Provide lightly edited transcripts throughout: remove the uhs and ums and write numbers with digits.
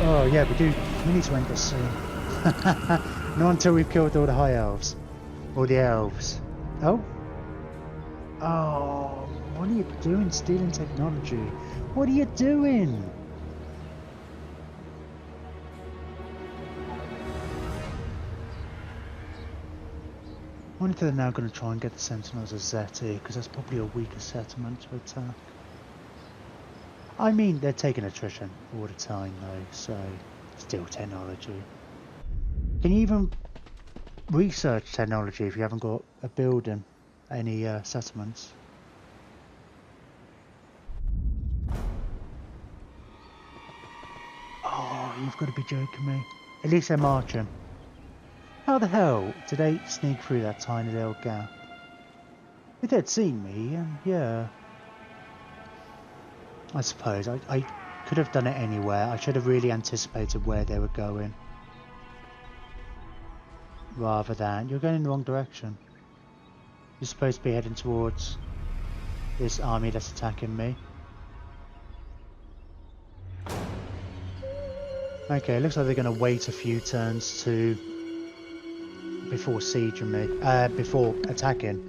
Oh yeah, we need to end this soon. Not until we've killed all the high elves. Or the elves. Oh? Oh, what are you doing stealing technology? What are you doing? I wonder if they're now going to try and get the Sentinels as Zeti, because that's probably a weaker settlement to attack. I mean, they're taking attrition all the time though, so still technology. Can you even research technology if you haven't got a building, any settlements? Oh, you've got to be joking me. At least they're marching. How the hell did they sneak through that tiny little gap? If they'd seen me, yeah. I suppose I could have done it anywhere. I should have really anticipated where they were going. Rather than, you're going in the wrong direction. You're supposed to be heading towards this army that's attacking me. Okay, it looks like they're going to wait a few turns before sieging me, before attacking.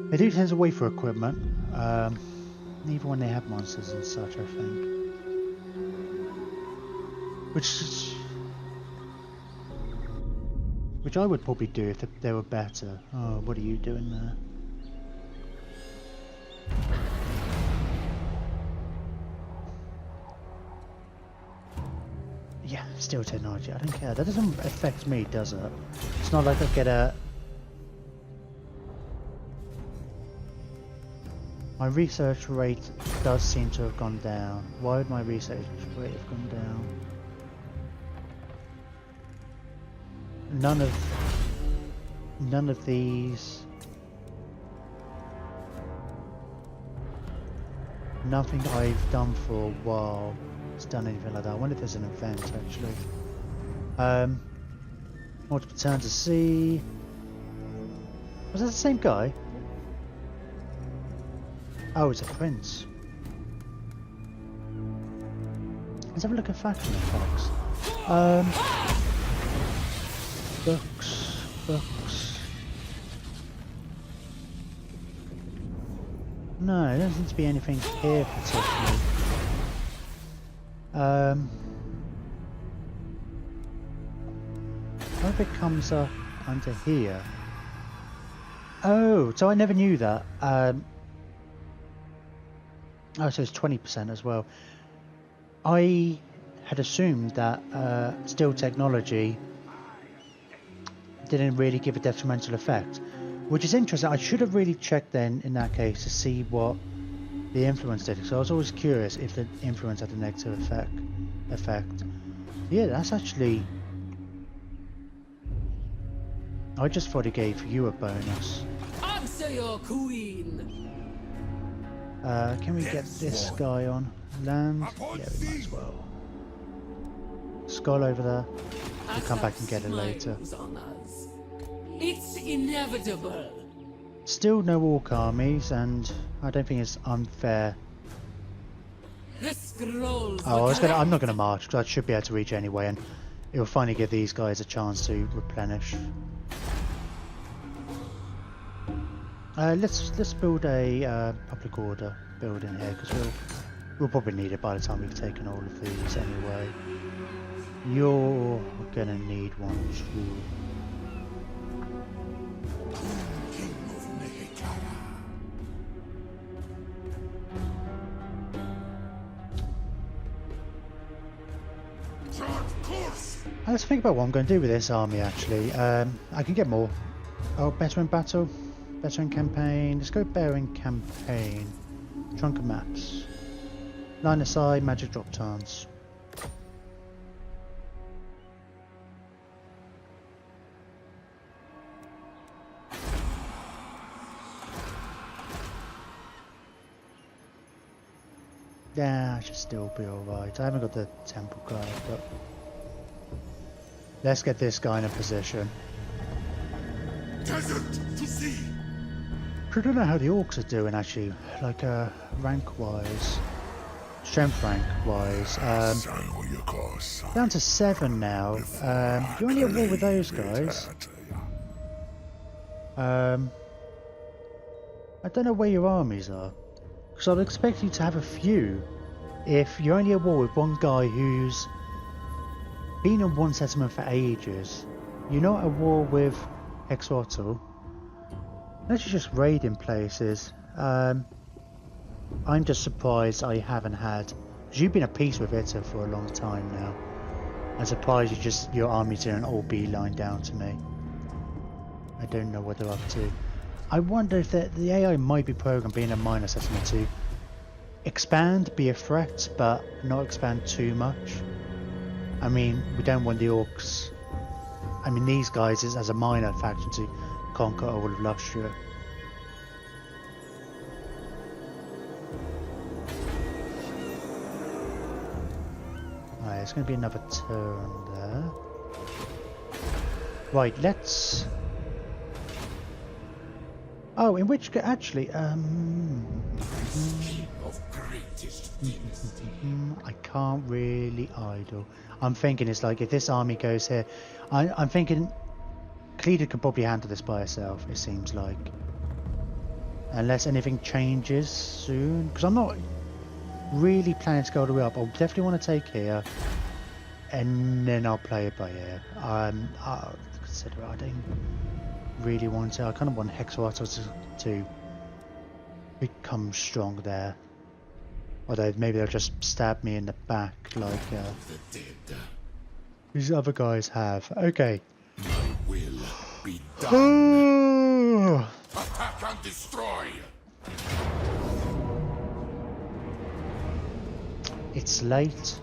They do tend to wait for equipment, even when they have monsters and such, I think. Which I would probably do if they were better. Oh, what are you doing there? Yeah, still technology. I don't care. That doesn't affect me, does it? It's not like I get a... My research rate does seem to have gone down. Why would my research rate have gone down? None of these... Nothing I've done for a while has done anything like that. I wonder if there's an event actually. Multiple turns to sea. Was that the same guy? Oh, it's a prince. Let's have a look at faction effects. Books. No, there doesn't seem to be anything here particularly. I wonder if it comes up under here. Oh, so I never knew that. Oh, so it's 20% as well. I had assumed that steel technology didn't really give a detrimental effect, which is interesting. I should have really checked then in that case to see what the influence did, so I was always curious if the influence had a negative effect. Yeah, that's actually... I just thought it gave you a bonus. Answer your queen. Can we get this guy on land? Yeah, we might as well. Skull over there. We'll come back and get it later. It's inevitable. Still no orc armies, and I don't think it's unfair. The scrolls. Oh, I'm not gonna march because I should be able to reach anyway, and it will finally give these guys a chance to replenish. Let's build a public order building here because we'll probably need it by the time we've taken all of these anyway. You're gonna need one too. Let's think about what I'm going to do with this army actually. I can get more. Oh, better in battle, better in campaign. Let's go better in campaign. Trunk of maps. Line of sight, magic drop turns. Yeah, I should still be alright. I haven't got the temple guard, but let's get this guy in a position. Desert to sea. I don't know how the orcs are doing actually, like rank wise. strength rank wise. Down to 7 now. You're only at war with those guys. I don't know where your armies are, because I'd expect you to have a few if you're only at war with one guy who's been in one settlement for ages. You're not at war with Hexwattle. Unless you're just raiding places. I'm just surprised I haven't had, because you've been at peace with Ita for a long time now. I'm surprised your armies didn't all beeline down to me. I don't know what they're up to. I wonder if the AI might be programmed being a minor settlement to expand, be a threat, but not expand too much. I mean, we don't want the orcs. I mean, these guys as a minor faction to conquer all of Lustria. Alright, it's going to be another turn there. Right, let's... Oh, in which case, actually, I can't really idle. I'm thinking it's like if this army goes here, I'm thinking Khalida could probably handle this by herself. It seems like, unless anything changes soon, because I'm not really planning to go all the way up. I'll definitely want to take here, and then I'll play it by ear. I'll consider it. I don't really want to. I kind of want Hexwattle to become strong there. Although maybe they'll just stab me in the back like these other guys have. Okay. My will be done. Attack and destroy. It's late.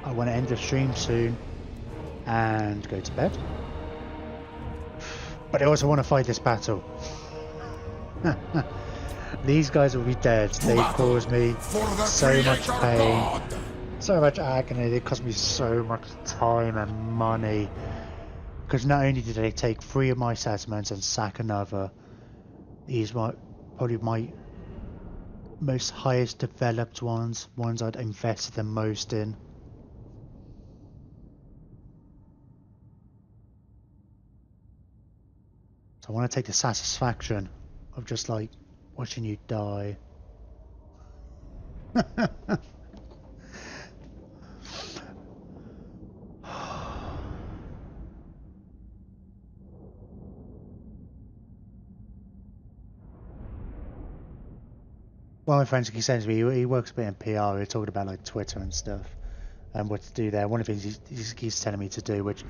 I want to end the stream soon and go to bed. But I also want to fight this battle. These guys will be dead. They caused me so much pain, so much agony. They cost me so much time and money. Because not only did they take 3 of my settlements and sack another, these were probably my most highest developed ones I'd invested the most in. So I want to take the satisfaction of just like watching you die. Well, my friend, he says to me, he works a bit in PR. We're talking about like Twitter and stuff and what to do there. One of the things he's telling me to do, which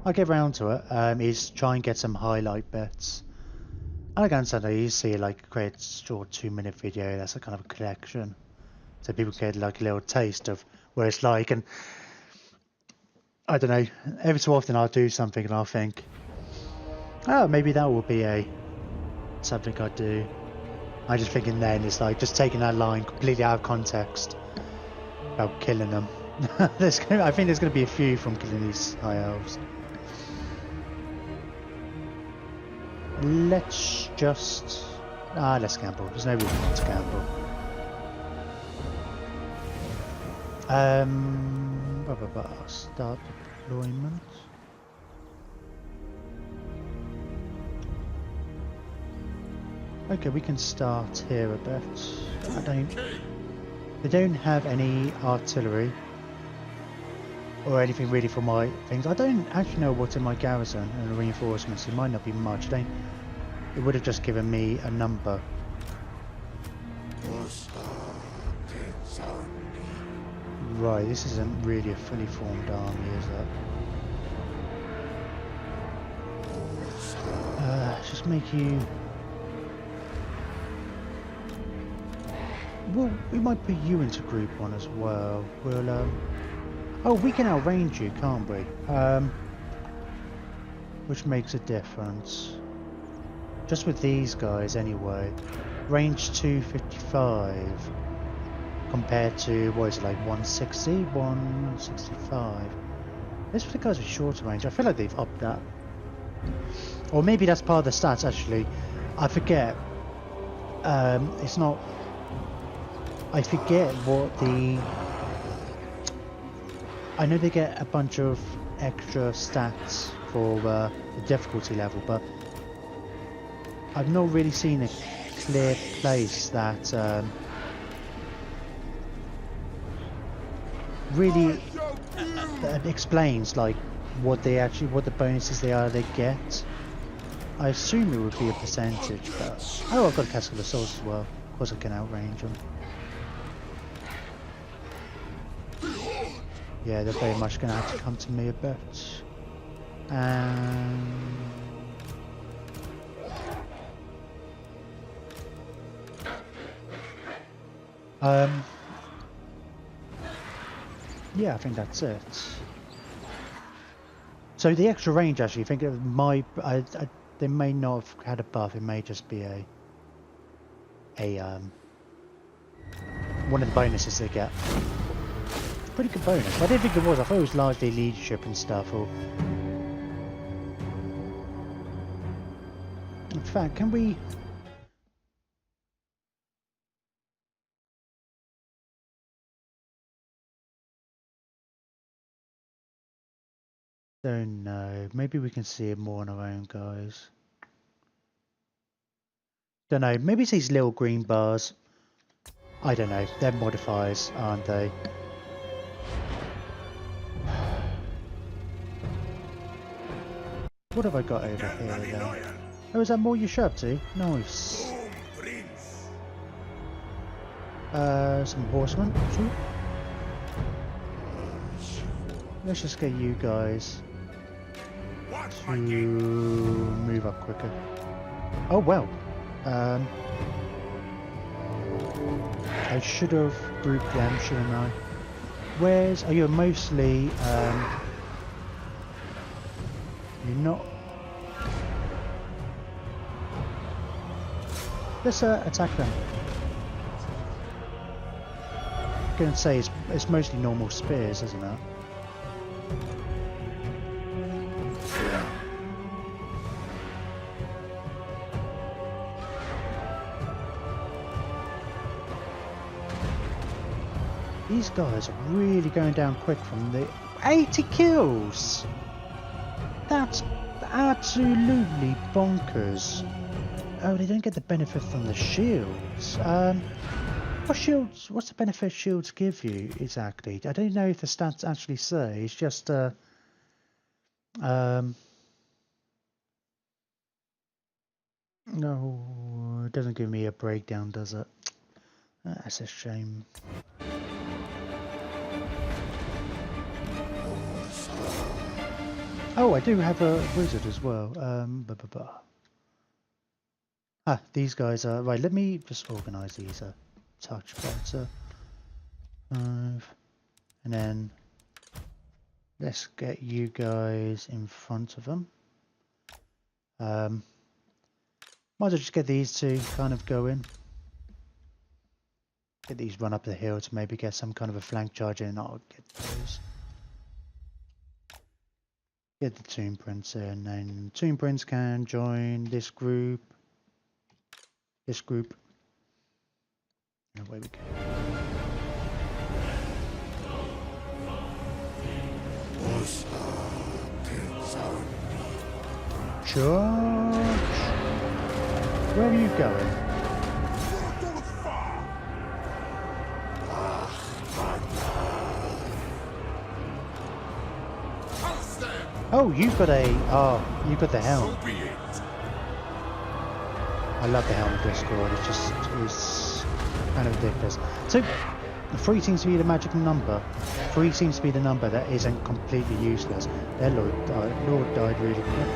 I'll get round to it, is try and get some highlight bits. And I can understand that you see like create a short 2-minute video. That's a kind of a collection, so people get like a little taste of what it's like. And I don't know, every so often I'll do something and I'll think, oh, maybe that will be something I do. I just thinking then it's like just taking that line completely out of context about killing them. I think there's going to be a few from killing these high elves. Let's just let's gamble. There's no reason not to gamble. Start deployment. Okay, we can start here a bit. They don't have any artillery or anything really for my things. I don't actually know what's in my garrison and the reinforcements. It might not be much. It would have just given me a number. Right, this isn't really a fully formed army, is it? Just make you... Well, we might put you into group 1 as well. We'll, oh, we can outrange you, can't we? Which makes a difference. Just with these guys, anyway. Range 255 compared to, what is it, like 160? 165. This for the guys with shorter range. I feel like they've upped that. Or maybe that's part of the stats, actually. I forget. It's not... I forget what the... I know they get a bunch of extra stats for the difficulty level, but I've not really seen a clear place that really that explains like what the bonuses they get. I assume it would be a percentage, but oh, I've got a Castle of Souls as well. Of course, I can outrange them. Yeah, they're very much going to have to come to me a bit. Yeah, I think that's it. So the extra range, actually, I think they may not have had a buff. It may just be a one of the bonuses they get. Pretty good bonus. I didn't think it was. I thought it was largely leadership and stuff. Or in fact, can we? Don't know. Maybe we can see it more on our own, guys. Don't know. Maybe it's these little green bars. I don't know. They're modifiers, aren't they? What have I got over here then? Oh, is that more you show up to? Nice. Some horsemen. Sure. Let's just get you guys to move up quicker. Oh well. I should have grouped them, shouldn't I? Where's... Oh, you're mostly... You're not... Let's attack them. I'm going to say it's mostly normal spears, isn't it? These guys are really going down quick from the 80 kills. That's absolutely bonkers. Oh, they don't get the benefit from the shields. What shields? What's the benefit shields give you exactly? I don't know if the stats actually say. It's just no, it doesn't give me a breakdown, does it? That's a shame. Oh, I do have a wizard as well. These guys are... Right, let me just organise these a touch better. 5. And then... Let's get you guys in front of them. Might as well just get these two kind of going. Get these run up the hill to maybe get some kind of a flank charge in. I'll get those. Get the Tomb Prince in, and Tomb Prince can join this group. This group. And away we go. Charge! Where are you going? Oh, you've got a... Oh, you've got the helm. I love the helm of Discord. It's kind of ridiculous. So, 3 seems to be the magic number. 3 seems to be the number that isn't completely useless. Their Lord died really quick.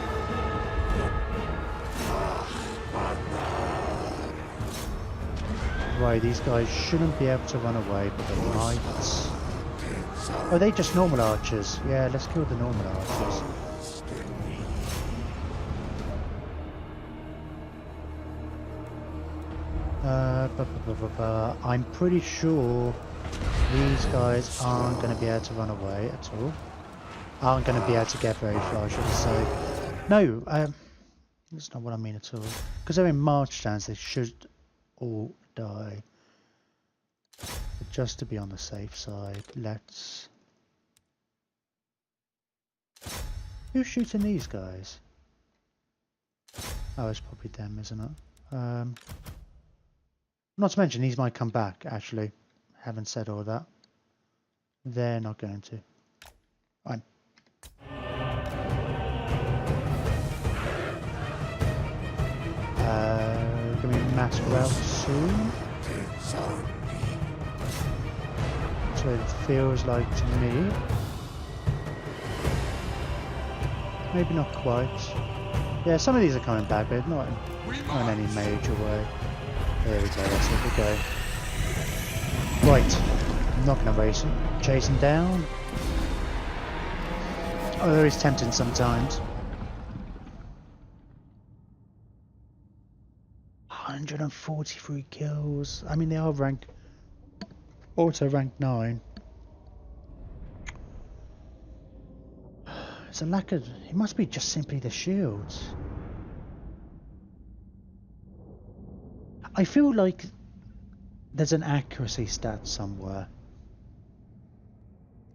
Right, these guys shouldn't be able to run away, but they might. Oh, they just normal archers. Yeah, let's kill the normal archers. I'm pretty sure these guys aren't going to be able to run away at all. Aren't going to be able to get very far, should I say. No, that's not what I mean at all. Because they're in march stance, they should all die. just to be on the safe side, let's... Who's shooting these guys? Oh, it's probably them, isn't it? Not to mention, these might come back, actually. Haven't said all that. They're not going to. Fine. Gonna be masked out soon. That's what it feels like to me. Maybe not quite. Yeah, some of these are coming back, but not in any major way. There we go, that's it, we go. Right, I'm not gonna race him. Chase him down. Although he's tempting sometimes. 143 kills. I mean, they are ranked, auto ranked 9. It's a lack of, it must be just simply the shields. I feel like there's an accuracy stat somewhere.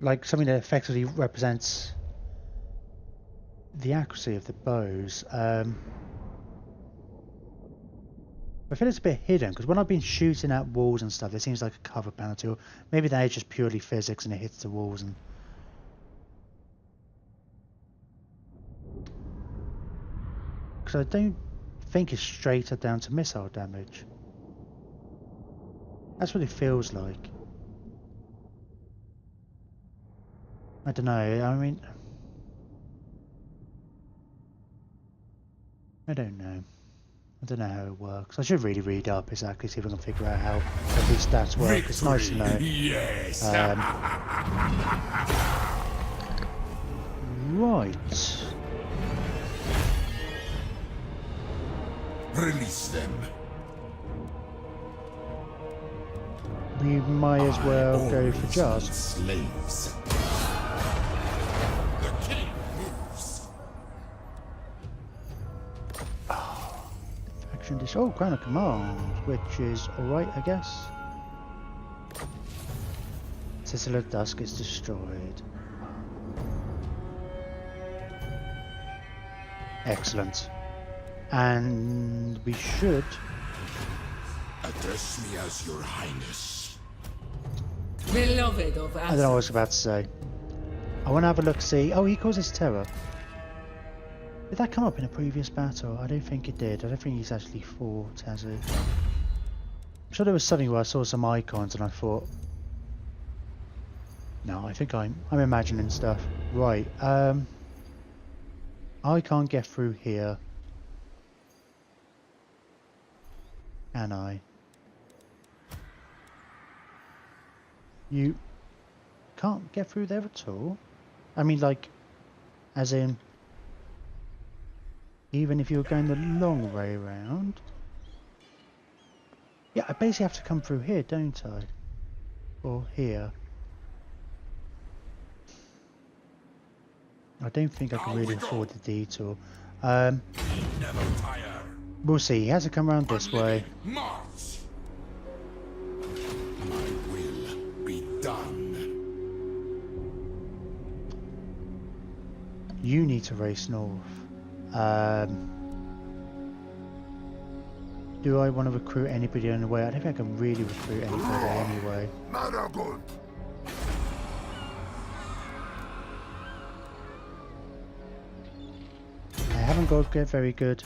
Like something that effectively represents the accuracy of the bows. I feel it's a bit hidden because when I've been shooting at walls and stuff, it seems like a cover penalty, or maybe that is just purely physics and it hits the walls. And because I don't think it's straight up down to missile damage. That's what it feels like. I don't know. I mean, I don't know. I don't know how it works. I should really read up exactly, see if I can figure out how these stats work. It's nice to know. Yes. Right. Release them. We might as well go for jars. Slaves. The king moves. Faction dish. Oh, Crown of Command, which is alright, I guess. Citadel of Dusk is destroyed. Excellent. And we should address me as your highness. Beloved of I don't know what I was about to say. I want to have a look, see. Oh, he causes terror. Did that come up in a previous battle? I don't think it did. I don't think he's actually fought, has he? I'm sure there was something where I saw some icons and I thought, no, I think I'm imagining stuff. Right, I can't get through here. Can I? You can't get through there at all? I mean, like, as in, even if you're going the long way around? Yeah, I basically have to come through here, don't I? Or here. I don't think I can really afford the detour. Never tire. We'll see. He has to come around this way. March. My will be done. You need to race north. Do I want to recruit anybody on the way? I don't think I can really recruit anybody anyway. Maragold. I haven't got very good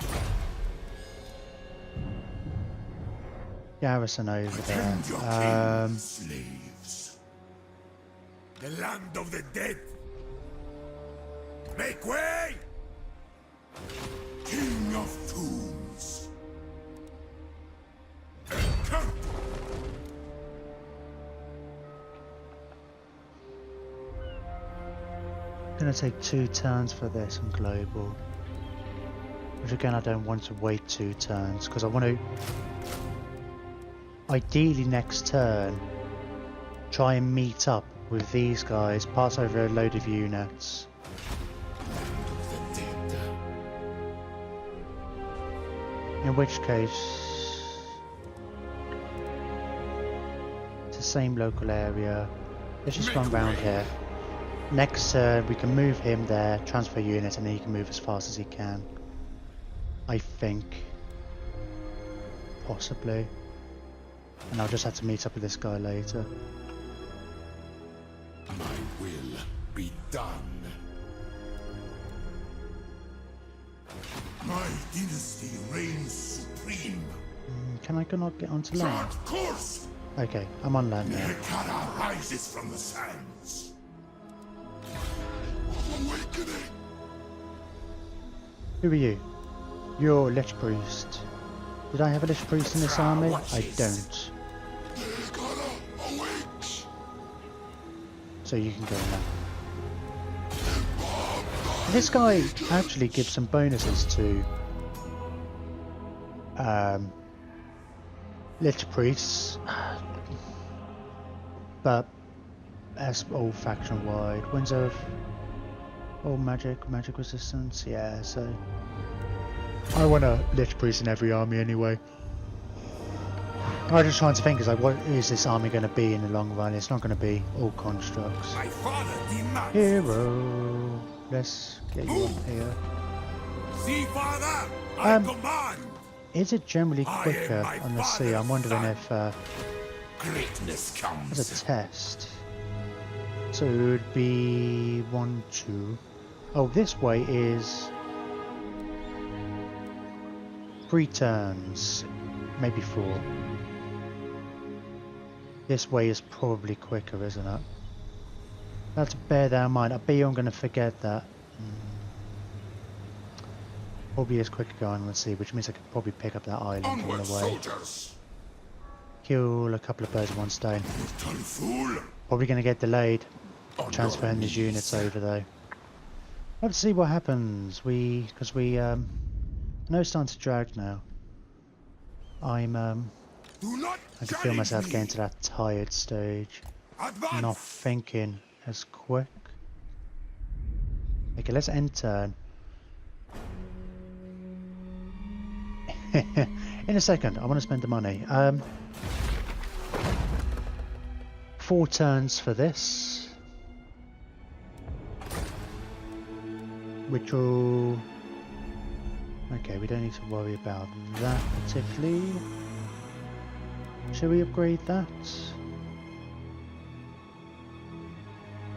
garrison over there. Slaves. The land of the dead. Make way! King of tombs. Encounter. Gonna take 2 turns for this on global. Which again, I don't want to wait 2 turns because I want to, ideally next turn, try and meet up with these guys, pass over a load of units. In which case, to the same local area. Let's just run around here. Next turn, we can move him there, transfer units, and then he can move as fast as he can. I think. Possibly. And I'll just have to meet up with this guy later. My will be done. My dynasty reigns supreme. Can I not get onto land? Chart course! Okay, I'm on land now. Nekara rises from the sands. Awakening! Who are you? You're Lich Priest. Did I have a Lich Priest in this army? I don't. Nekara awakes! So you can go now. This guy actually gives some bonuses to Lich Priests, but as all faction wide. Winds of all magic resistance, yeah, so I want a Lich Priest in every army anyway. I was just trying to think, is like, what is this army going to be in the long run? It's not going to be all constructs. My father demands. Hero, let's get you up here. See, father, I command. Is it generally I am quicker my on the sea? I'm father's wondering son. if Greatness comes. as a test. So it would be 1, 2. Oh, this way is 3 turns, maybe 4. This way is probably quicker, isn't it? Let's bear that in mind. I bet you I'm going to forget that. Probably is quicker going on the sea, which means I could probably pick up that island on Onward, the way. soldiers. Kill a couple of birds with one stone. Little fool. Probably going to get delayed. On Transferring your these units knees. over though. Let's see what happens. Because I know it's starting to drag now. I Do not can feel challenge myself me. getting to that tired stage. Advance. Not thinking as quick. Okay, let's end turn. In a second, I want to spend the money. 4 turns for this. Which will... Okay, we don't need to worry about that particularly. Shall we upgrade that?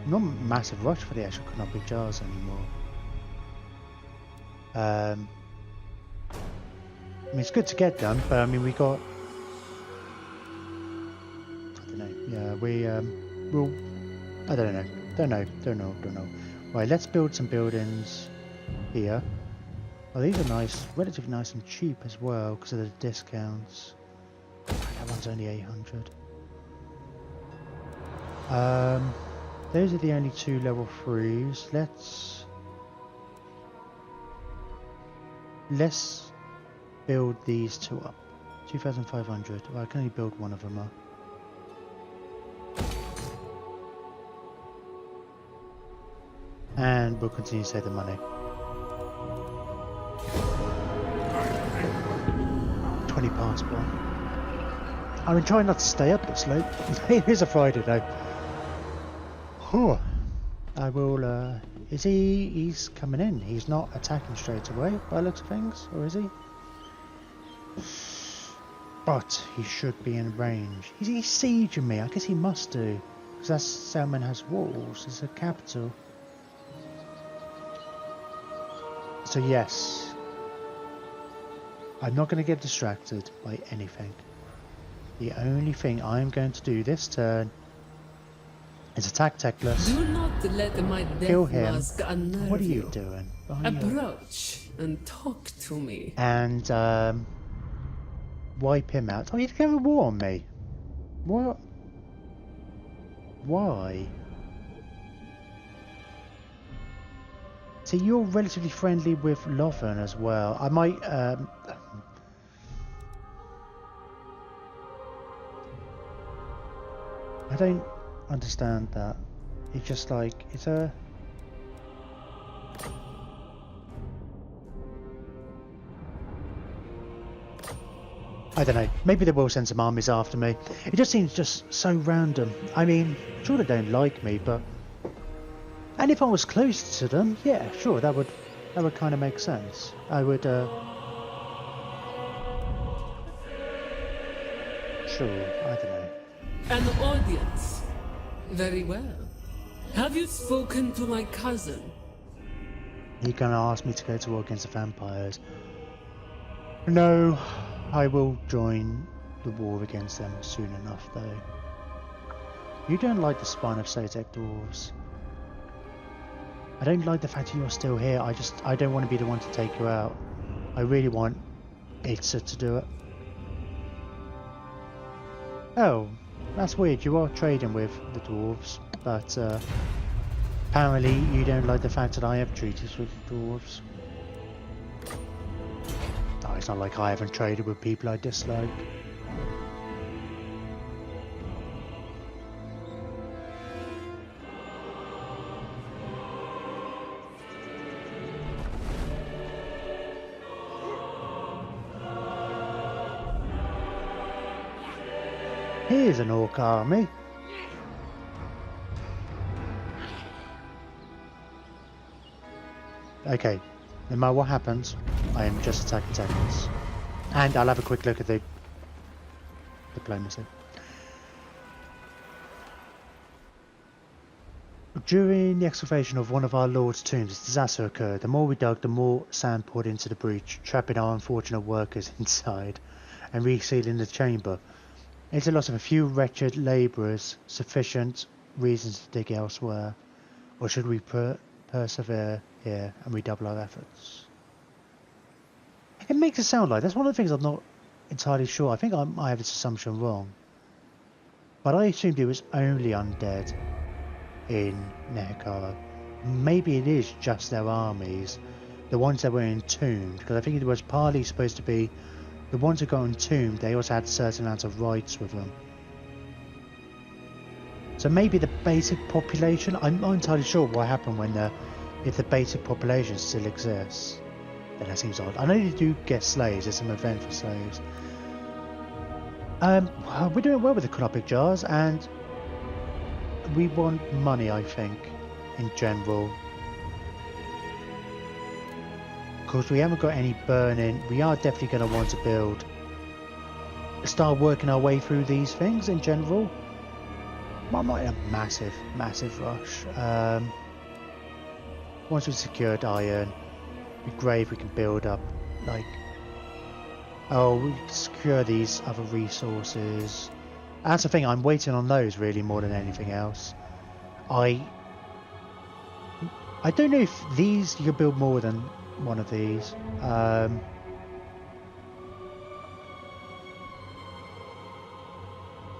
Not a massive rush for the actual canopic jars anymore. I mean, it's good to get done, but I mean, we got... I don't know. Yeah, we'll... I don't know. Right, let's build some buildings here. Oh, these are nice, relatively nice and cheap as well because of the discounts. That one's only 800. Those are the only 2 level 3s. Let's build these 2 up. 2,500. Well, I can only build one of them up. And we'll continue to save the money. 20 past 1. I'm trying not to stay up this late. It is a Friday though. I will, is he's coming in. He's not attacking straight away by the looks of things, or is he? But he should be in range. He's sieging me. I guess he must do. Because that settlement has walls. It's a capital. So yes. I'm not going to get distracted by anything. The only thing I'm going to do this turn is attack Teclis. Do not let my death Kill him. mask unnerve What are you doing? Behind you? Approach and talk to me. And wipe him out. Oh, you declared war on me. What? Why? See, you're relatively friendly with Lothern as well. I might I don't understand that. It's just like, it's a... I don't know, maybe they will send some armies after me. It just seems just so random. I mean, sure they don't like me, but... And if I was close to them, yeah, sure, that would kind of make sense. I would, Sure, I don't know. An audience. Very well. Have you spoken to my cousin? You're gonna ask me to go to war against the vampires. No, I will join the war against them soon enough, though. You don't like the spine of Sotek dwarves. I don't like the fact that you're still here. I don't want to be the one to take you out. I really want Itza to do it. Oh, that's weird. You are trading with the dwarves, but apparently you don't like the fact that I have treaties with the dwarves. Oh, it's not like I haven't traded with people I dislike. Here's an orc army. Okay, no matter what happens, I am just attacking technics. And I'll have a quick look at the diplomacy. During the excavation of one of our lord's tombs, a disaster occurred. The more we dug, the more sand poured into the breach, trapping our unfortunate workers inside and resealing the chamber. It's a loss of a few wretched labourers, sufficient reasons to dig elsewhere. Or should we persevere here and redouble our efforts? It makes it sound like, that's one of the things I'm not entirely sure. I think I have this assumption wrong. But I assumed it was only undead in Nekar. Maybe it is just their armies, the ones that were entombed, because I think it was partly supposed to be the ones who got entombed, they also had certain amounts of rights with them. So maybe the basic population, I'm not entirely sure what happened when if the basic population still exists. Then that seems odd. I know you do get slaves, there's some event for slaves. We're doing well with the Knopic jars, and we want money, I think, in general. Because we haven't got any burning, we are definitely going to want to start working our way through these things in general. Might not a massive rush. Once we've secured iron, it'd be great if we can build up, like, we can secure these other resources. That's the thing, I'm waiting on those really more than anything else. I don't know if these, you can build more than one of these.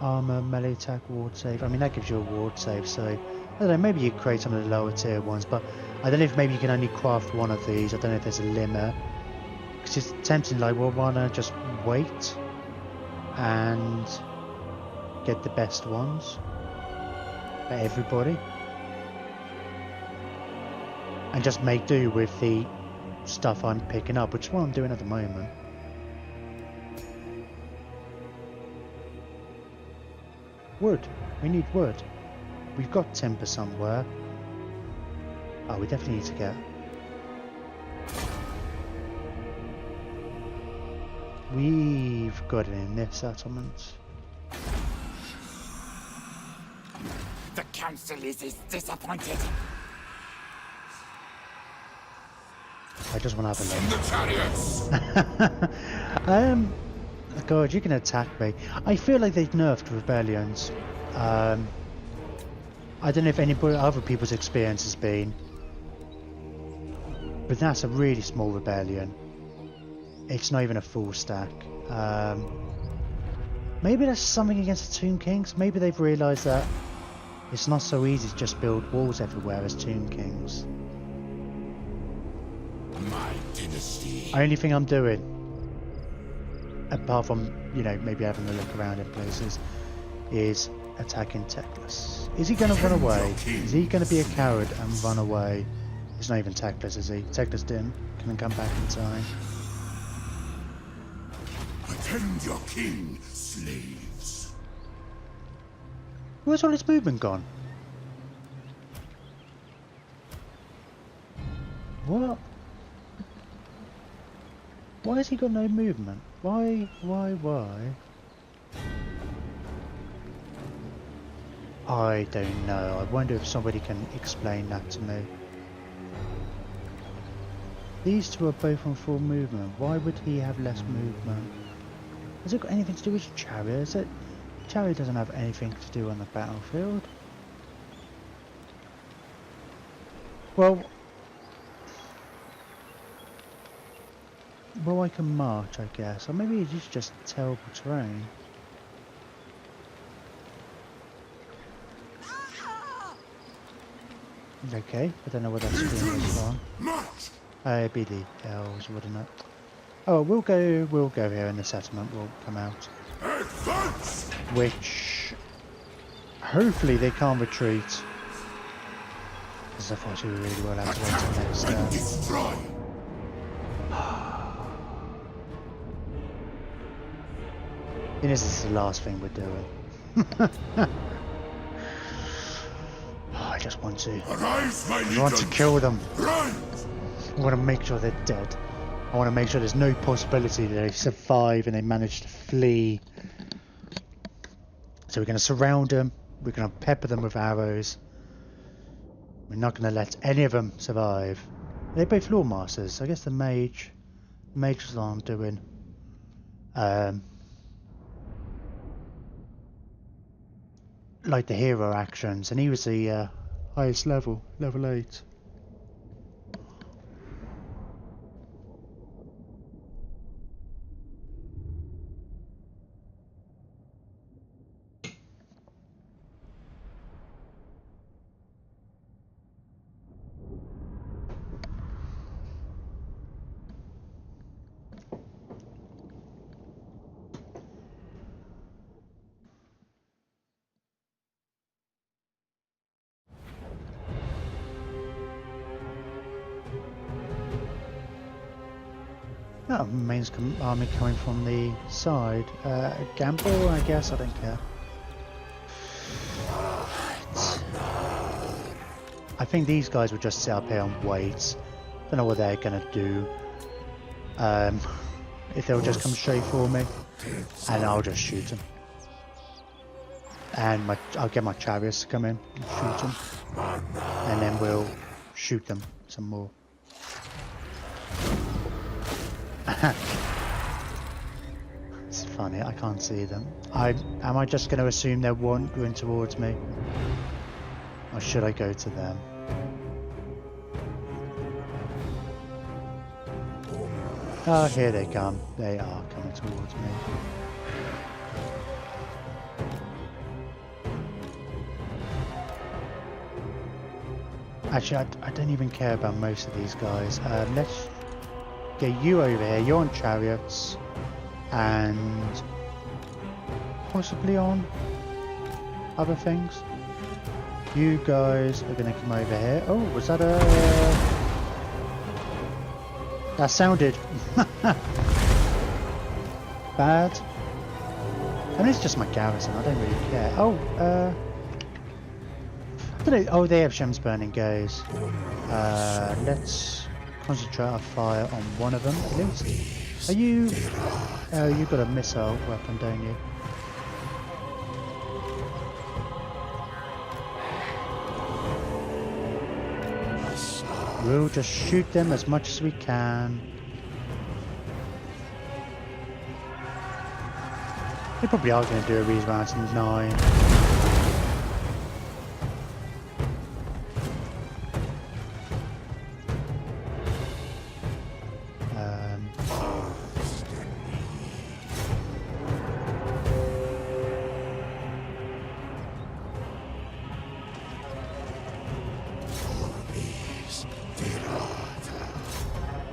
Armor, melee attack, ward save. I mean, that gives you a ward save, so I don't know, maybe you create some of the lower tier ones, but I don't know if maybe you can only craft one of these. I don't know if there's a limit. Because it's tempting, like, well, why not just wait and get the best ones for everybody and just make do with the stuff I'm picking up, which is what I'm doing at the moment. Wood. We need wood. We've got timber somewhere. Oh, we definitely need to get... We've got it in this settlement. The council is disappointed. I just want to have a look. The chariots! God, you can attack me. I feel like they've nerfed rebellions. I don't know if anybody, other people's experience has been, but that's a really small rebellion. It's not even a full stack. Maybe there's something against the Tomb Kings. Maybe they've realised that it's not so easy to just build walls everywhere as Tomb Kings. My dynasty. Only thing I'm doing, apart from, you know, maybe having a look around in places, is attacking Teclis. Is he going to run away? Is he going to be a coward and run away? He's not even Teclis, is he? Teclis didn't. Can come back in time. and your king, slaves. Where's all his movement gone? What? Why has he got no movement? Why? I don't know. I wonder if somebody can explain that to me. These two are both on full movement. Why would he have less movement? Has it got anything to do with Chariot? Is it? Chariot doesn't have anything to do on the battlefield. Well, I can march, I guess. Or maybe it's just terrible terrain. Okay, I don't know what that's doing this one. It'd be the elves, wouldn't it? Oh, we'll go here in the settlement. We'll come out. Which, hopefully, they can't retreat. Because I thought we really well have to wait till next turn. And this is the last thing we're doing. I just want to kill them. I want to make sure they're dead. I want to make sure there's no possibility that they survive and they manage to flee. So we're going to surround them. We're going to pepper them with arrows. We're not going to let any of them survive. They're both law masters. I guess the mage is what I'm doing. Like the hero actions, and he was the highest level 8. Oh, main army coming from the side. Gamble, I guess. I don't care. I think these guys will just sit up here and wait. Don't know what they're gonna do. If they'll just come straight for me, and I'll just shoot them. And I'll get my chariots to come in and shoot them, and then we'll shoot them some more. It's funny, I can't see them. Am I just going to assume they're going towards me? Or should I go to them? Oh, here they come. They are coming towards me. Actually, I don't even care about most of these guys. Let's get you over here. You're on chariots. And possibly on other things. You guys are going to come over here. Oh, was that a... That sounded bad. And it's just my garrison. I don't really care. Oh, I don't know. Oh, they have Shem's Burning Gaze. Let's concentrate our fire on one of them at least. Are you... Oh, you've got a missile weapon, don't you? We'll just shoot them as much as we can. They probably are going to do a reround in 9.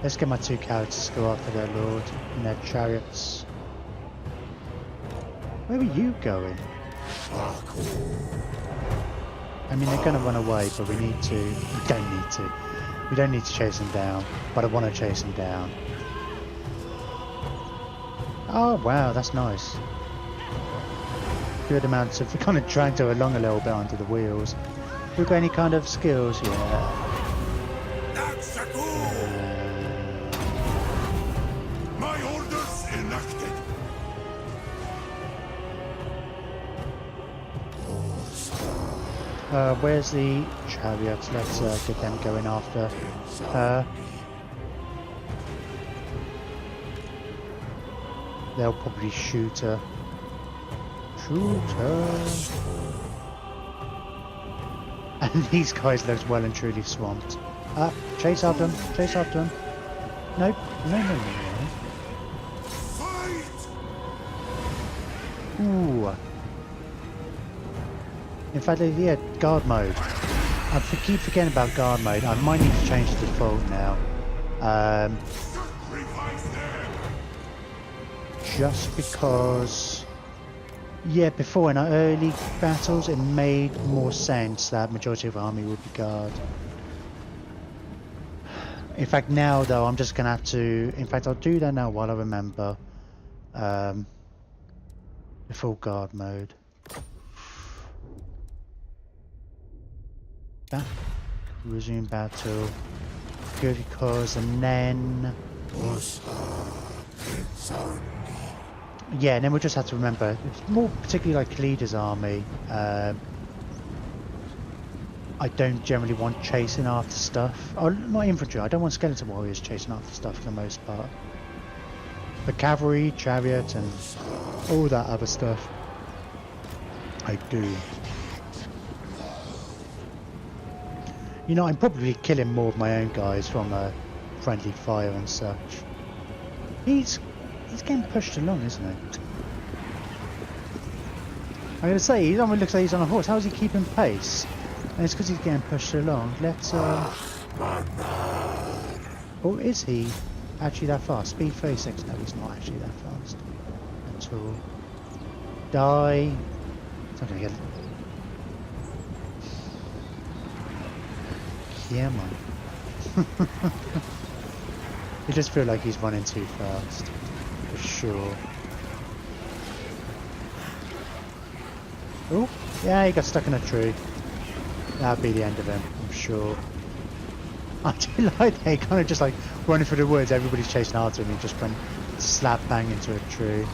Let's get my 2 characters to go after their lord in their chariots. Where are you going? I mean, they're going to run away, but we need to... We don't need to. We don't need to chase them down, but I want to chase them down. Oh wow, that's nice. Good amounts of kind of dragged her along a little bit onto the wheels. You got any kind of skills? Yeah. That's a go! My orders enacted. Where's the chariots? Let's get them going after her. They'll probably shoot her. Shoot her. And these guys look well and truly swamped. Chase after them. Chase after them. Nope. No, no, no, no. Fight! Ooh. In fact, yeah, guard mode. I keep forgetting about guard mode. I might need to change the default now. Sacrifice them! Just because... Yeah, before in our early battles, it made more sense that majority of our army would be guard. In fact, now though, I'm just gonna have to. In fact, I'll do that now while I remember. The full guard mode. Back, resume battle. Good cause, and then. Yeah, and then we'll just have to remember, it's more particularly like Khalida's army. I don't generally want chasing after stuff. Oh, not infantry, I don't want skeleton warriors chasing after stuff for the most part. But cavalry, chariot, and all that other stuff, I do. You know, I'm probably killing more of my own guys from friendly fire and such. He's getting pushed along, isn't he? I'm going to say, he almost looks like he's on a horse. How is he keeping pace? And it's because he's getting pushed along. Let's, or is he actually that fast? Speed 36? No, he's not actually that fast at all. Die. It's not going to get it. Yeah, man. You just feel like he's running too fast. For sure. Oh, yeah, he got stuck in a tree. That'd be the end of him, I'm sure. I do like they kind of just like running through the woods, everybody's chasing after him, and he just went slap bang into a tree.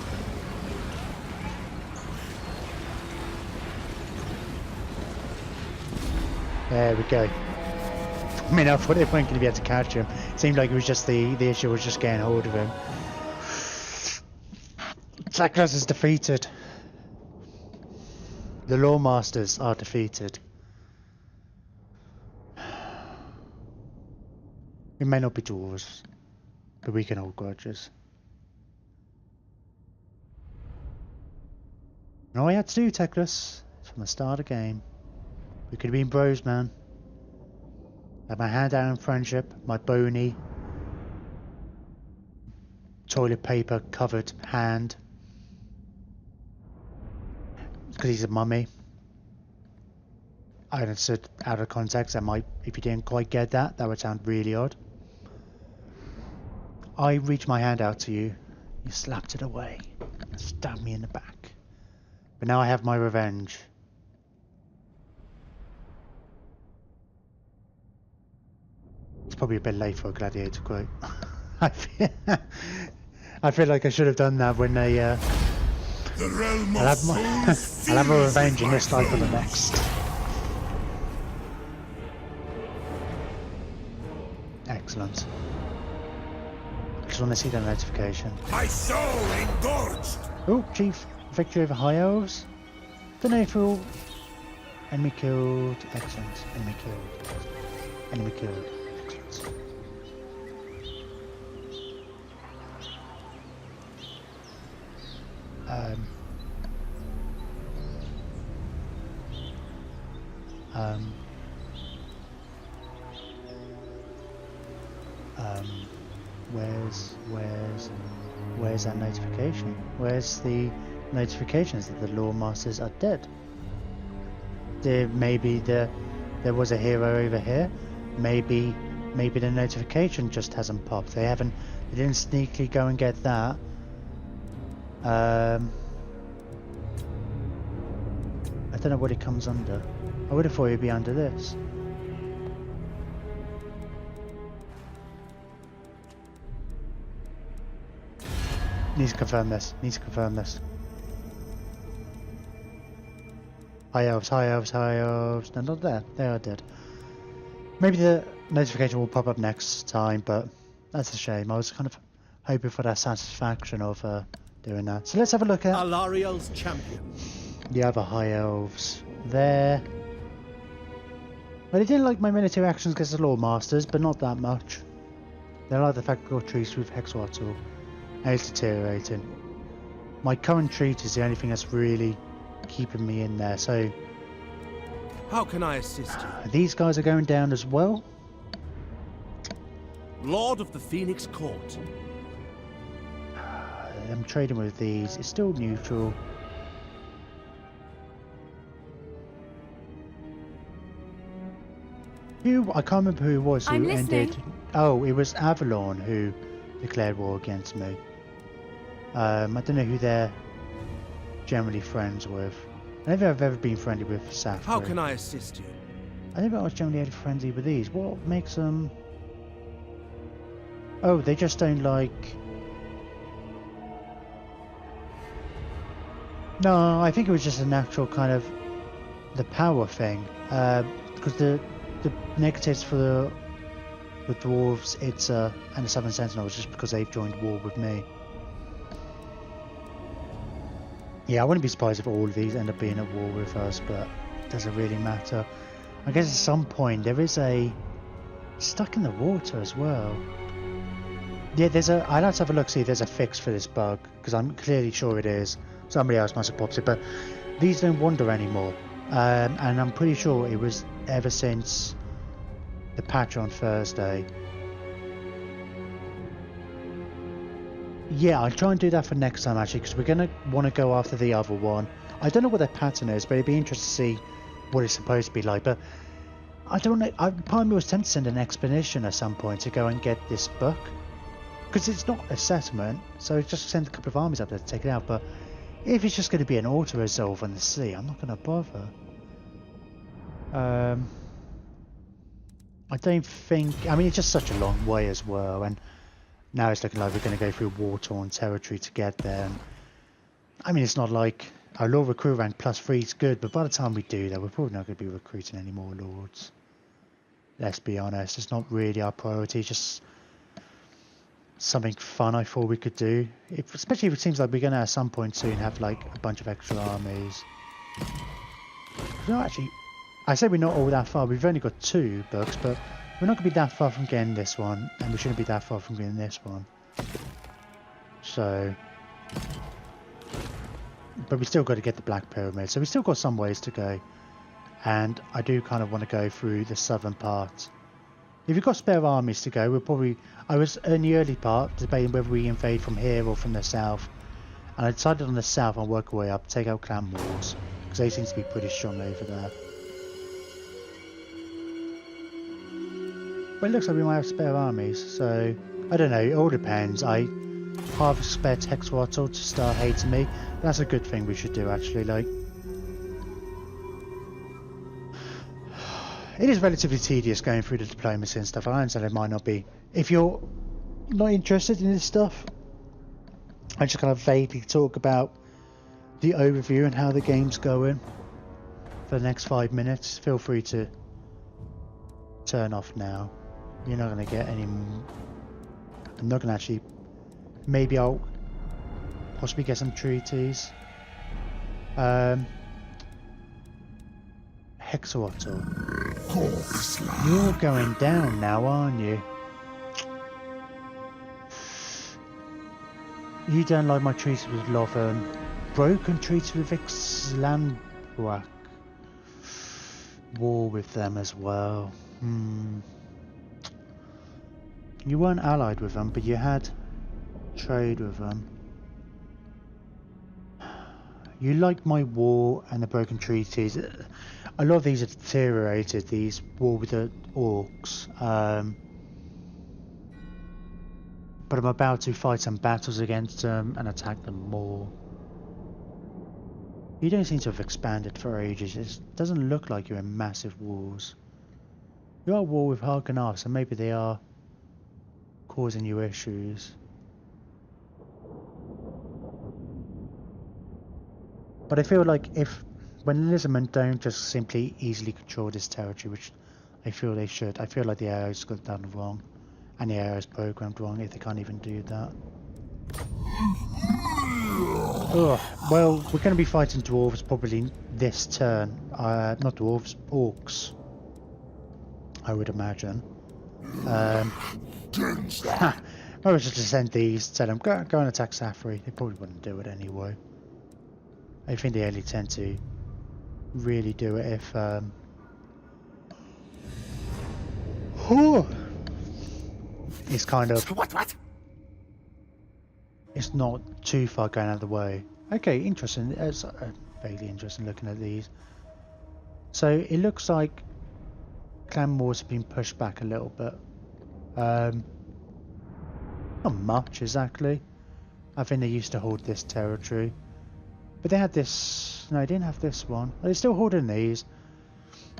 There we go. I mean, I thought they weren't going to be able to catch him. It seemed like it was just the issue was just getting hold of him. Chakras is defeated. The Lawmasters are defeated. We may not be dwarves, but we can hold grudges. And all you had to do, Teclis, from the start of the game, we could have been bros, man. I had my hand out in friendship, my bony, toilet paper covered hand. Because he's a mummy. I understood out of context. I might, if you didn't quite get that, that would sound really odd. I reached my hand out to you. You slapped it away and stabbed me in the back. But now I have my revenge. It's probably a bit late for a gladiator quote. I feel like I should have done that when they. I'll have a revenge in this life or the next. Excellent. Just want to see the notification. My soul engorged! Oh, Chief, victory over High Elves. Don't know if we'll... Enemy killed. Excellent. Enemy killed. Enemy killed. Excellent. Where's that notification? Where's the notifications that the Lawmasters are dead? Maybe there was a hero over here. Maybe the notification just hasn't popped. They didn't sneakily go and get that. I don't know what it comes under. I would have thought it'd be under this. Needs to confirm this. Needs to confirm this. High elves, high elves, high elves. No, not there. They are dead. Maybe the notification will pop up next time, but that's a shame. I was kind of hoping for that satisfaction of doing that. So let's have a look at Alariel's champion. the other high elves there. Well, they didn't like my military actions against the Lord Masters, but not that much. They like the fact we got treaties with Hexwattle, and it's deteriorating. My current treaty is the only thing that's really keeping me in there, so How can I assist you? these guys are going down as well. Lord of the Phoenix Court. I'm trading with these. It's still neutral. I can't remember who it was who I'm ended. listening. Oh, it was Avalon who declared war against me. I don't know who they're generally friends with. I don't think I've ever been friendly with Safri. How can I assist you? I don't think I was generally ever friendly with these. What makes them... Oh, they just don't like... No, I think it was just a natural kind of... the power thing. Because the negatives for the dwarves, it's and the Southern Sentinels, just because they've joined war with me. Yeah, I wouldn't be surprised if all of these end up being at war with us, but it doesn't really matter. I guess at some point there is a stuck in the water as well. Yeah, there's a. I'd have to have a look, see if there's a fix for this bug, because I'm clearly sure it is. Somebody else must have popped it, but these don't wander anymore, and I'm pretty sure it was ever since the patch on Thursday. Yeah, I'll try and do that for next time actually, because we're going to want to go after the other one. I don't know what their pattern is, but it'd be interesting to see what it's supposed to be like. But I don't know, part of me was tempted to send an expedition at some point to go and get this book, because it's not a settlement, so just send a couple of armies up there to take it out. But if it's just going to be an auto-resolve on the sea, I'm not going to bother. I don't think... I mean, it's just such a long way as well, and now it's looking like we're going to go through war-torn territory to get there. And, I mean, it's not like our Lord Recruit rank +3 is good, but by the time we do that, we're probably not going to be recruiting any more Lords. Let's be honest, it's not really our priority, it's just something fun I thought we could do. Especially if it seems like we're going to at some point soon have like a bunch of extra armies. No, actually, I said we're not all that far. We've only got 2 books, but we're not going to be that far from getting this one, and we shouldn't be that far from getting this one. So, but we still got to get the Black Pyramid, so we still got some ways to go. And I do kind of want to go through the southern part. If you've got spare armies to go, we'll probably... I was in the early part debating whether we invade from here or from the south, and I decided on the south and work our way up, take out Clan Wars, because they seem to be pretty strong over there. But it looks like we might have spare armies, so I don't know, it all depends. I half expect Hexwattle to start hating me. That's a good thing we should do actually, like. It is relatively tedious going through the diplomacy and stuff. I understand it might not be. If you're not interested in this stuff, I just kind of vaguely talk about the overview and how the game's going for the next 5 minutes. Feel free to turn off now. You're not going to get any... I'm not going to actually... Maybe I'll possibly get some treaties. Hexawattle. You're going down now, aren't you? You don't like my treaty with Lothern. Broken treaty with Ixlanbuak. War with them as well. You weren't allied with them, but you had trade with them. You like my war and the broken treaties. A lot of these are deteriorated, these war with the orcs. but I'm about to fight some battles against them and attack them more. You don't seem to have expanded for ages. It doesn't look like you're in massive wars. You're at war with Harkonnen, so maybe they are causing you issues. But I feel like when Lizardmen don't just simply easily control this territory, which I feel they should, I feel like the AI's got done wrong. And the AI's programmed wrong if they can't even do that. Ugh, well, we're going to be fighting dwarves probably this turn. Not dwarves, orcs. I would imagine. I was just to send these, tell them, go and attack Safri. They probably wouldn't do it anyway. I think they only tend to really do it if... it's kind of... What? It's not too far going out of the way. Okay, interesting. It's vaguely interesting looking at these. So it looks like clan wars have been pushed back a little bit. Not much exactly. I think they used to hold this territory, but they had this. No, they didn't have this one. They're still holding these.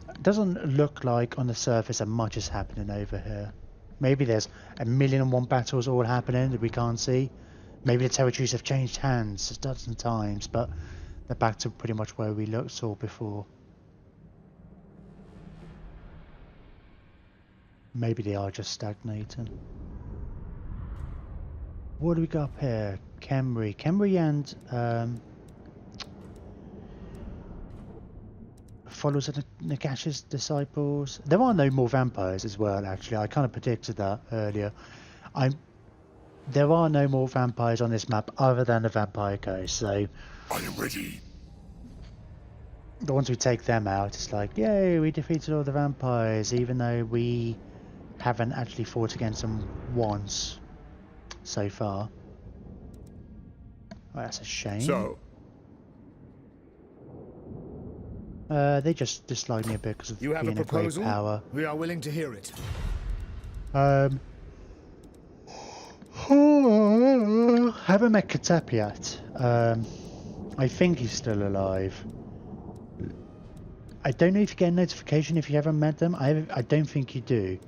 It doesn't look like on the surface that much is happening over here. Maybe there's 1,000,001 battles all happening that we can't see. Maybe the territories have changed hands a dozen times, but they're back to pretty much where we saw before. Maybe they are just stagnating. What do we got up here? Khemri and followers of Nagash's disciples. There are no more vampires as well, actually. I kind of predicted that earlier. There are no more vampires on this map other than the Vampire Coast, so... I am ready. Once we take them out, it's like, yay, we defeated all the vampires, even though we haven't actually fought against them once so far. Oh, that's a shame. So... they just dislike me a bit because of You have being a a great proposal? power. We are willing to hear it. Haven't met Katep yet. I think he's still alive. I don't know if you get a notification if you haven't met them. I don't think you do.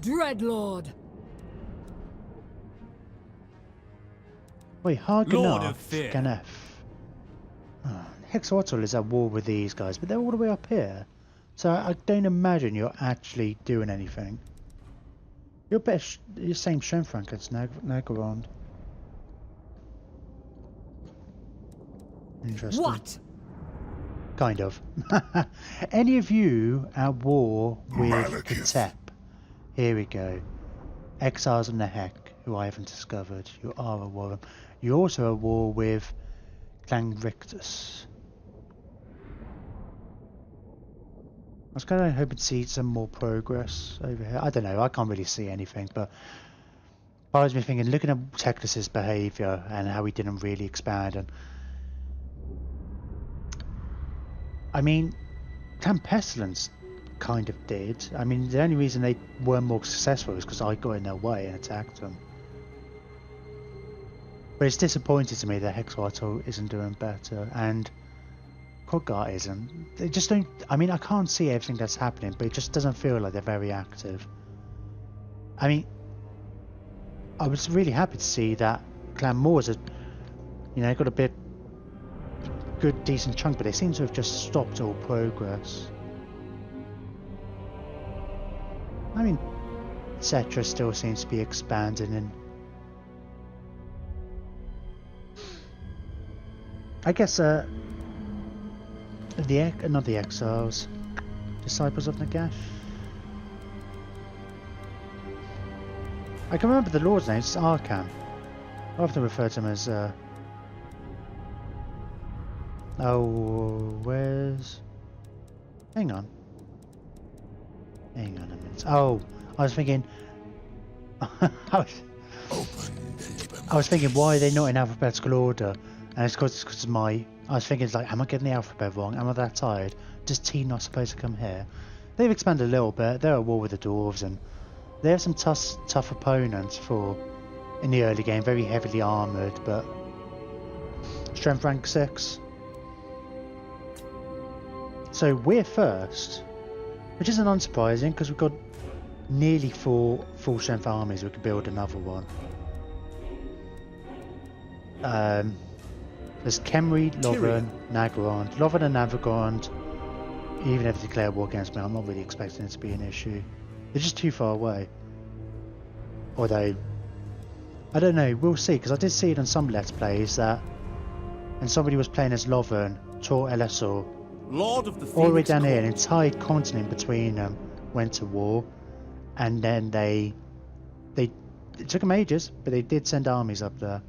Dreadlord. Wait, Lord of Harganaf, Fear. Ganef. Hexawatl is at war with these guys, but they're all the way up here. So I don't imagine you're actually doing anything. You're better, you're same strength rank as Nagorond. Interesting. What? Kind of. Any of you at war with Malekith. Katep? Here we go. Exiles in the Heck, who I haven't discovered. You are at war. You're also at war with Clan Rictus. I was kind of hoping to see some more progress over here. I don't know, I can't really see anything, but I was thinking, looking at Teclis's behaviour and how he didn't really expand, and I mean, Clan Pestilence kind of did. I mean, the only reason they weren't more successful is because I got in their way and attacked them. But it's disappointing to me that Hexwattle isn't doing better, and Kodgar isn't. They just don't... I mean, I can't see everything that's happening, but it just doesn't feel like they're very active. I mean, I was really happy to see that Clan Moors had, you know, got a bit good, decent chunk, but they seem to have just stopped all progress. I mean, Cetra still seems to be expanding, and I guess not the exiles, disciples of Nagash. I can remember the Lord's name. It's Arkan. I often refer to him as oh, where's... Hang on a minute. Oh, I was thinking... I was thinking, why are they not in alphabetical order? And it's because my... I was thinking, it's like, am I getting the alphabet wrong? Am I that tired? Does T not supposed to come here? they've expanded a little bit. They're at war with the dwarves, and they have some tough opponents for in the early game. Very heavily armoured, but strength rank 6. So we're first, which isn't unsurprising because we've got nearly 4 full strength armies. We could build another one. There's Khemri, Lothran, Nagrand. Lothran and Nagrand, even if they declare war against me, I'm not really expecting it to be an issue. They're just too far away. Although, I don't know, we'll see, because I did see it on some Let's Plays that when somebody was playing as Lothran, Tor Elessor, Lord of the all the way Phoenix down here, an Court. entire continent between them went to war, and then it took them ages, but they did send armies up there.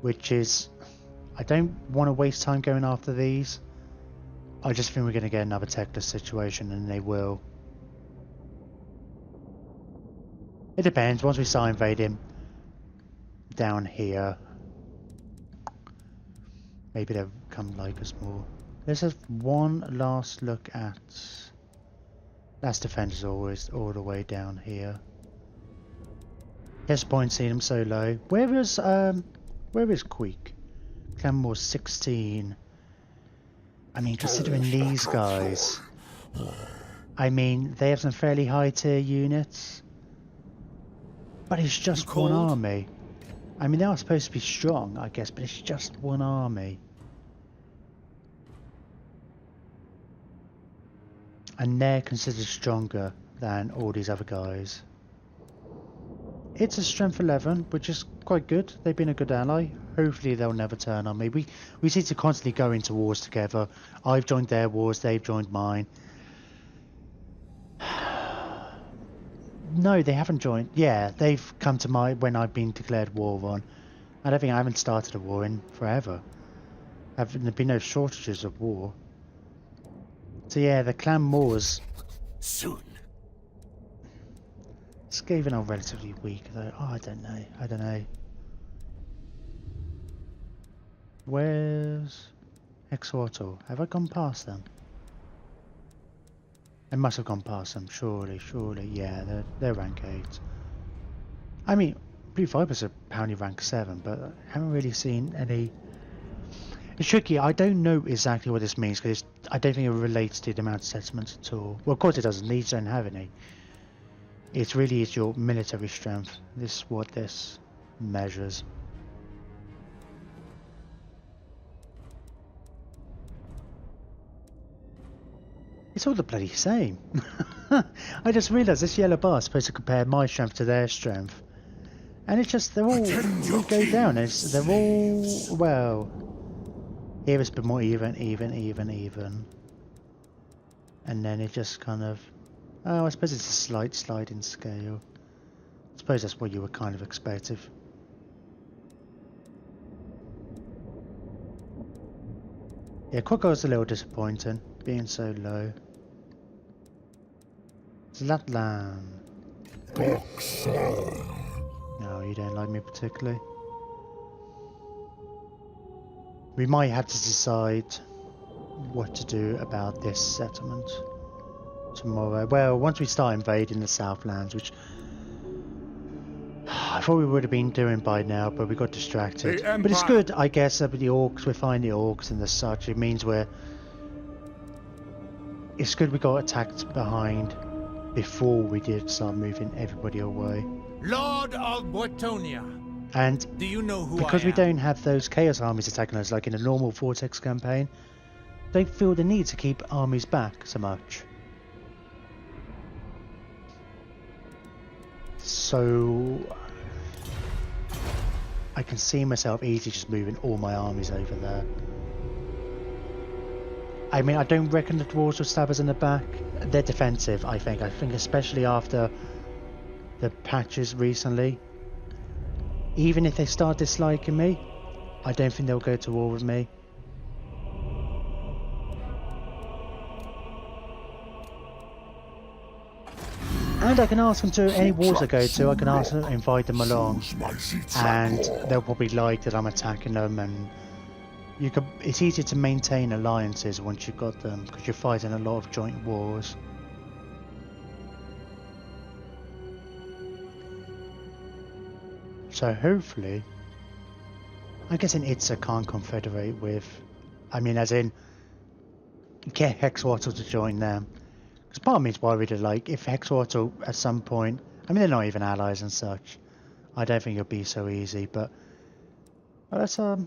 Which is, I don't want to waste time going after these. I just think we're going to get another techless situation, and they will. It depends. Once we start invading down here, maybe they'll come like us more. Let's have one last look at. That's defenders always all the way down here. Here's the point seeing them so low. Where is Queek? Clanmore 16. I mean, considering these guys, I mean, they have some fairly high tier units, but it's just one army. I mean, they are supposed to be strong, I guess, but it's just one army. And they're considered stronger than all these other guys. It's a strength 11, which is quite good. They've been a good ally. Hopefully they'll never turn on me. We seem to constantly go into wars together. I've joined their wars, they've joined mine. No, they haven't joined. Yeah, they've come to my when I've been declared war on. I don't think I haven't started a war in forever. There've been no shortages of war. So yeah, the clan Moors Soon. Skaven are relatively weak though. Oh, I don't know. Where's Exorto? Have I gone past them? I must have gone past them, surely. Yeah, they're rank 8. I mean, Blue Vipers are apparently rank 7, but I haven't really seen any. It's tricky. I don't know exactly what this means because I don't think it relates to the amount of settlements at all. Well, of course it doesn't. These don't have any. It really is your military strength. This is what this measures. It's all the bloody same. I just realised this yellow bar is supposed to compare my strength to their strength. And it's just, they're all, we go down, they're all, well, here it's a bit more even. And then it just kind of, oh, I suppose it's a slight sliding scale. I suppose that's what you were kind of expecting. Yeah, Quako's a little disappointing, being so low. Zlatlan. No, you don't like me particularly. We might have to decide what to do about this settlement tomorrow. Well, once we start invading the Southlands, which I thought we would have been doing by now, but we got distracted. But it's good, I guess, that the orcs, we find the orcs and the such. It means it's good we got attacked behind before we did start moving everybody away. Lord of Bortonia. And Do you know who because I we am? don't have those chaos armies attacking us like in a normal Vortex campaign, don't feel the need to keep armies back so much. So I can see myself easily just moving all my armies over there. I mean, I don't reckon the dwarves will stab us in the back. They're defensive, I think. I think especially after the patches recently. Even if they start disliking me, I don't think they'll go to war with me. And I can ask them to, any wars I go to, I can ask them, invite them along. And they'll probably like that I'm attacking them and you can. It's easier to maintain alliances once you've got them because you're fighting a lot of joint wars. So hopefully, I guess in Itza can't confederate with. I mean, as in get Hexwater to join them. Because part of me is worried that, like, if Hexwater at some point, I mean, they're not even allies and such. I don't think it'll be so easy, but let's I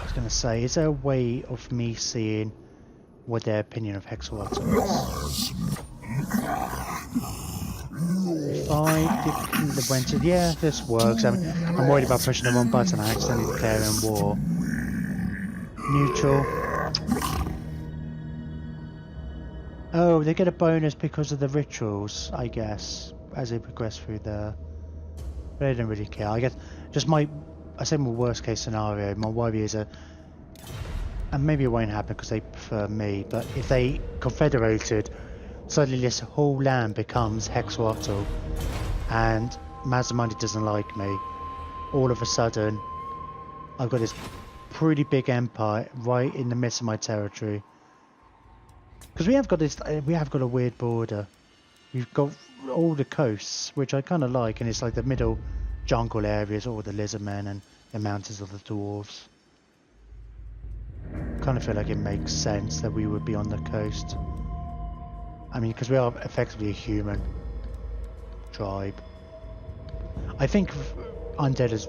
was gonna say, is there a way of me seeing what their opinion of Hexwater is? If I did the winter, yeah, this works. I mean, I'm worried about pushing the wrong button and accidentally declaring war. Neutral. Oh, they get a bonus because of the rituals, I guess, as they progress through the. But I don't really care. I guess just I say my worst case scenario. My worry is and maybe it won't happen because they prefer me. But if they confederated, suddenly this whole land becomes Hexwater, and Mazamandi doesn't like me. All of a sudden, I've got this pretty big empire right in the midst of my territory. Because we have got a weird border. We've got all the coasts, which I kind of like, and it's like the middle jungle areas, all the lizardmen and the mountains of the dwarves. Kind of feel like it makes sense that we would be on the coast. I mean, because we are effectively a human tribe. I think undead as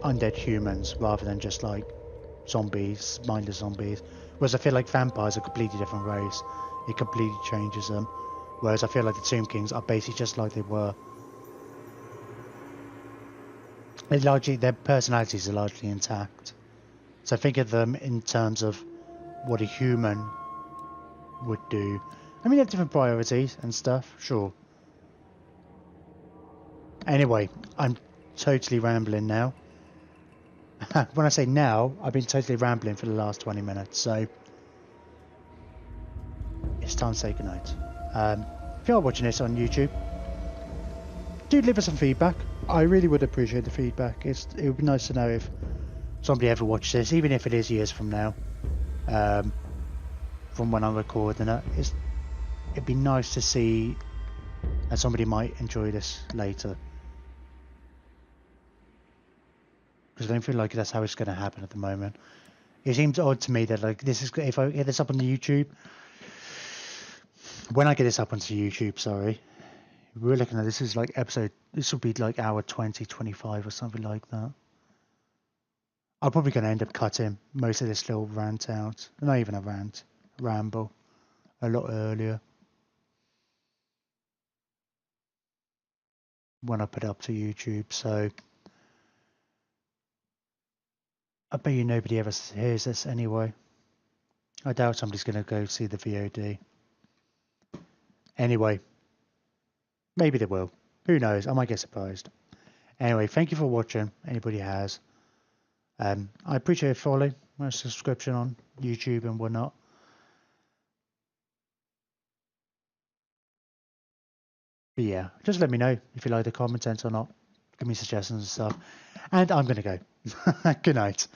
undead humans rather than just like zombies, mindless zombies. Whereas I feel like vampires are a completely different race. It completely changes them. Whereas I feel like the Tomb Kings are basically just like they were. Their personalities are largely intact. So think of them in terms of what a human would do. I mean, they have different priorities and stuff, sure. Anyway, I'm totally rambling now. When I say now, I've been totally rambling for the last 20 minutes, so it's time to say goodnight. If you are watching this on YouTube, do leave us some feedback. I really would appreciate the feedback. It would be nice to know if somebody ever watched this, even if it is years from now, from when I'm recording it. It'd be nice to see that somebody might enjoy this later. Because I don't feel like that's how it's going to happen at the moment. It seems odd to me that like this is, if I get this up on the YouTube, when I get this up onto YouTube, sorry, we're looking at this is like this will be like hour 20, 25 or something like that. I'm probably going to end up cutting most of this little rant out. Not even a rant, ramble, a lot earlier. When I put it up to YouTube, so I bet you nobody ever hears this anyway. I doubt somebody's going to go see the VOD. Anyway, maybe they will. Who knows? I might get surprised. Anyway, thank you for watching. Anybody has. I appreciate a follow, a subscription on YouTube and whatnot. But yeah, just let me know if you like the content or not. Give me suggestions and stuff. And I'm going to go. Good night.